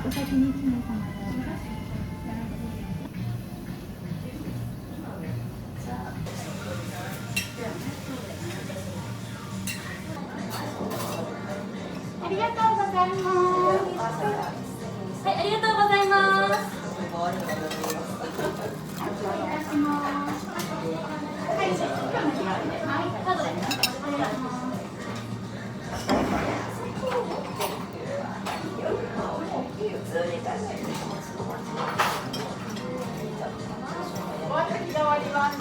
お先に1名様で。ありがとうございます。はい、ありがとうございます。お願いします。はい、今日の日はね、はい、カードでお願いします。お預きが終わります。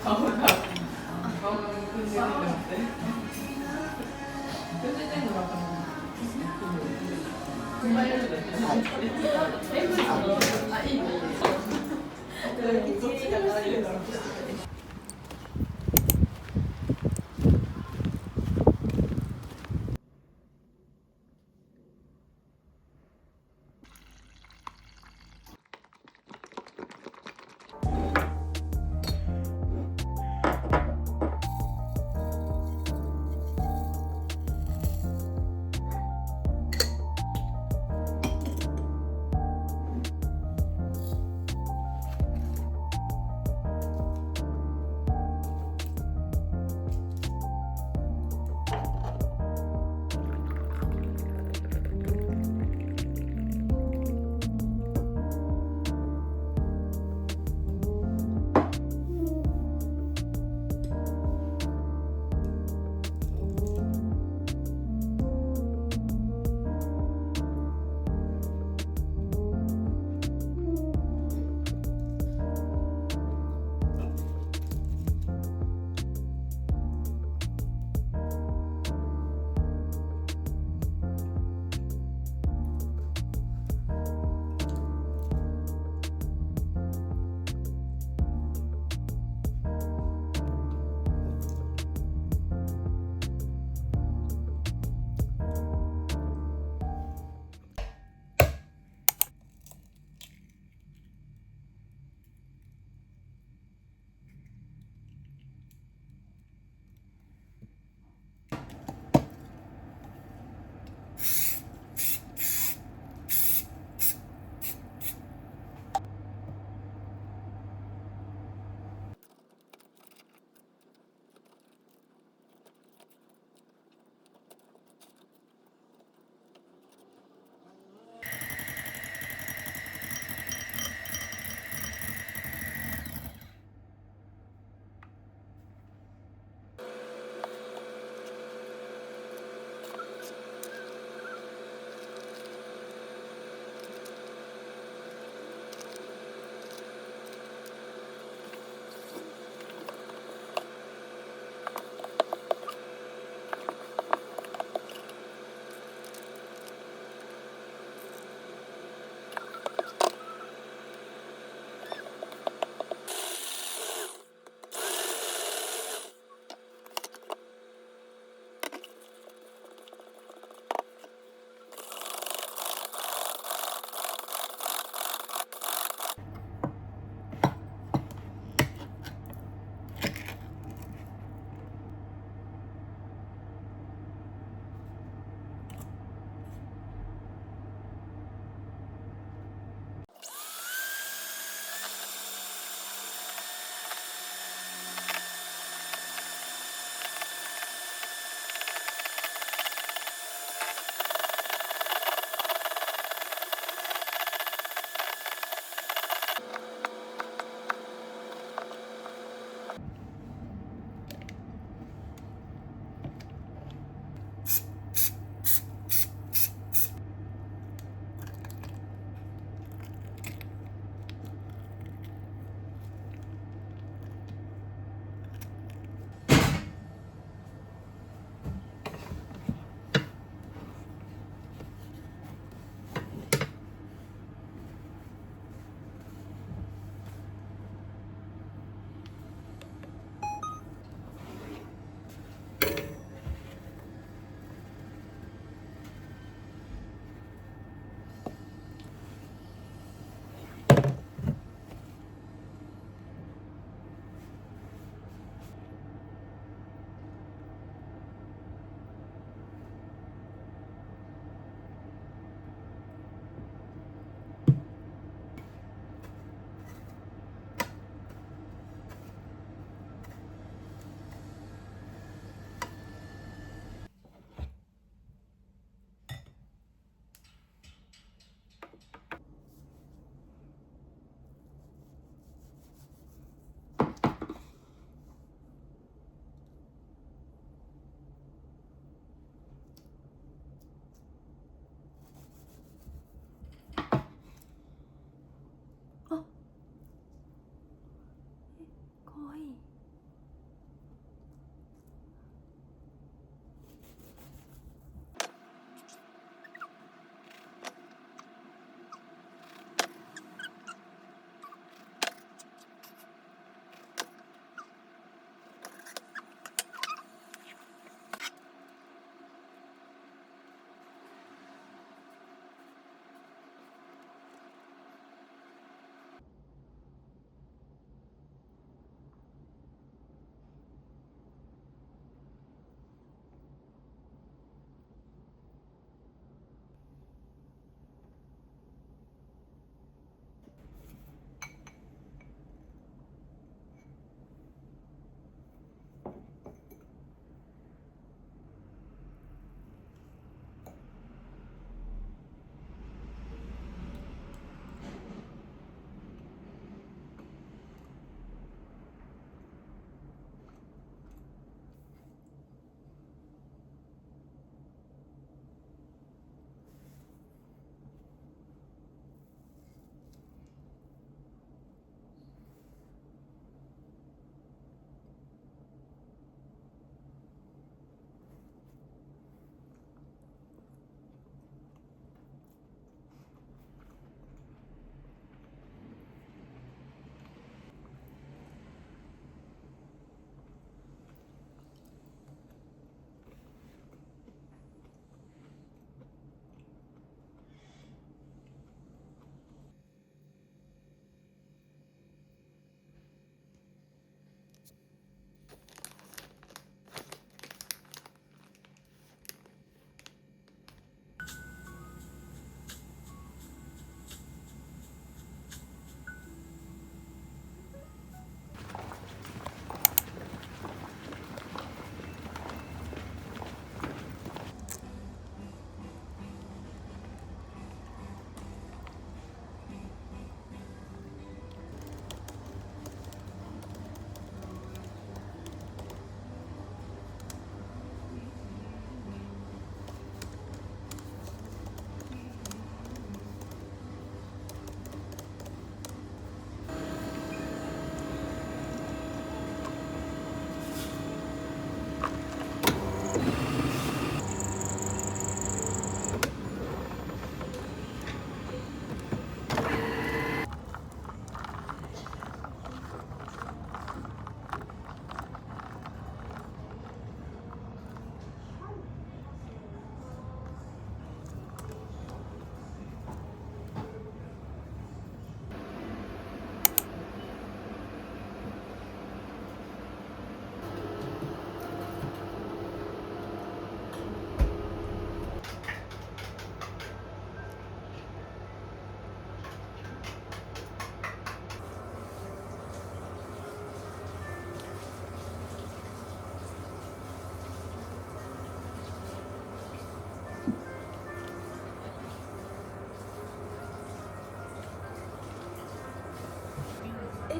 다음은 근데 편집된 거 같아.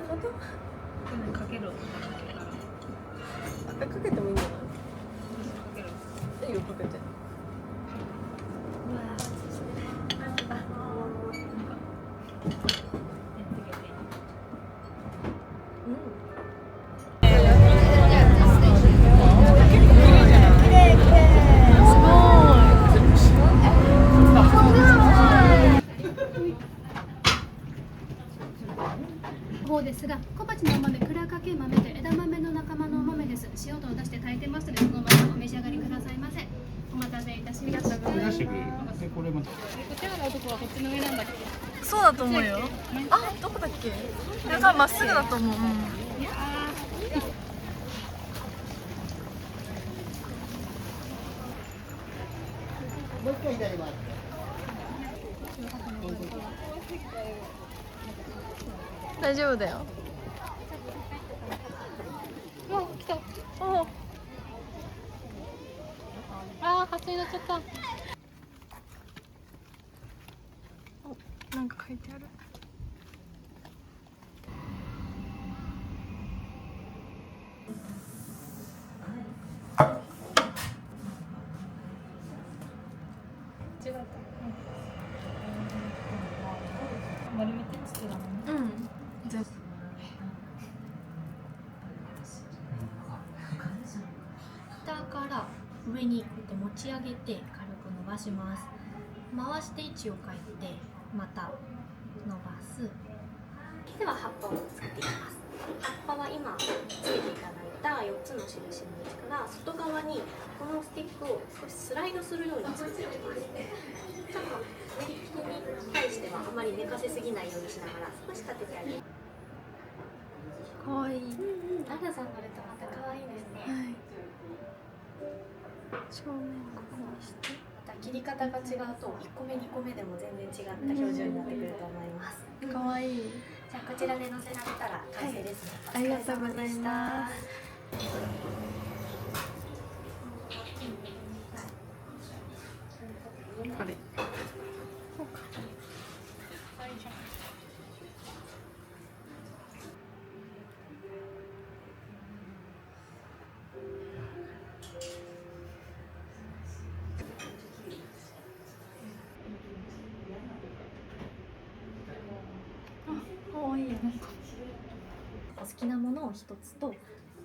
かける。かけてもいいんじゃない？かける。いいよ、かけて。方ですが、小鉢のお豆、蔵かけ豆で枝豆の仲間のお豆です。塩と出して炊いてますので、そのままお召し上がりくださいませ。お待たせいたしました。出してくれるかな。でこれまた。こちらのとこはこっちの上なんだっけ？そうだと思うよ。あ、どこだっけ？多分まっすぐだと思う。いやもう一回左回って。大丈夫だよ。ー、来た。お、発車になっちゃった。なんか書いてある。丸めて作るのね。うん。全部。下から上にこうやって持ち上げて軽く伸ばします。回して位置を変えてまた伸ばす。では葉っぱを作っていきます。葉っぱは今つけていただいた4つの印の位置から外側にこのスティックを少しスライドするように作っていきます。ちょっと練り切りに対してはあまり寝かせすぎないようにしながら少し立ててあげる。かわいい。アナさんのレタまた可愛いですね。はい。正面ここにして。また切り方が違うと1個目2個目でも全然違った表情になってくると思います。かわいい。じゃあこちらで乗せられたら完成ですね。ありがとうございます。これ。かわいい。お好きなものを1つと、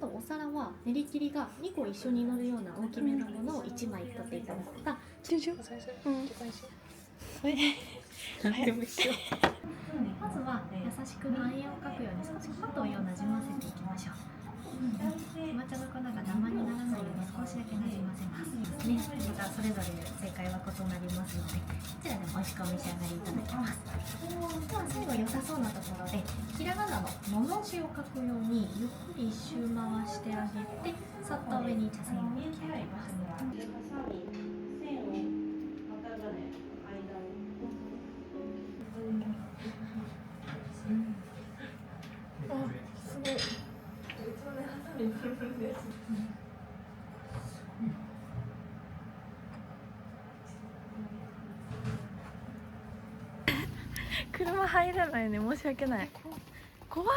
あとお皿は練り切りが2個一緒に乗るような大きめのものを1枚取っていただくか。うん。何でも一緒。まずは優しく円を描くように少しパッとお湯をなじませていきましょう。抹茶の粉がダマにならないように少しだけなじませますね。またそれぞれ正解は異なりますので、どちらでも美味しくお召し上がりいただけます。では最後良さそうなところでひらがなののの字を書くようにゆっくり一周回してあげて、そっと上に茶筅を引き上げます。すごい。車入らないね、申し訳ない。怖い。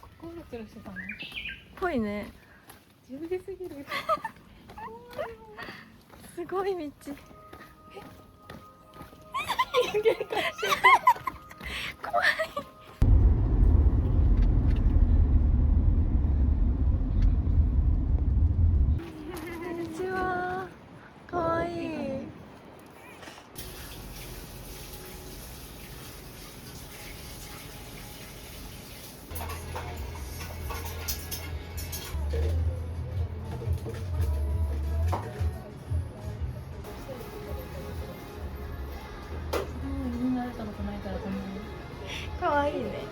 ここうろちょろしてたの。ぽいね。準備すぎる。すごい道。怖い。こんにちは。かわいい。みんな会ったことないからこんなに。かわいいね。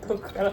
どこから。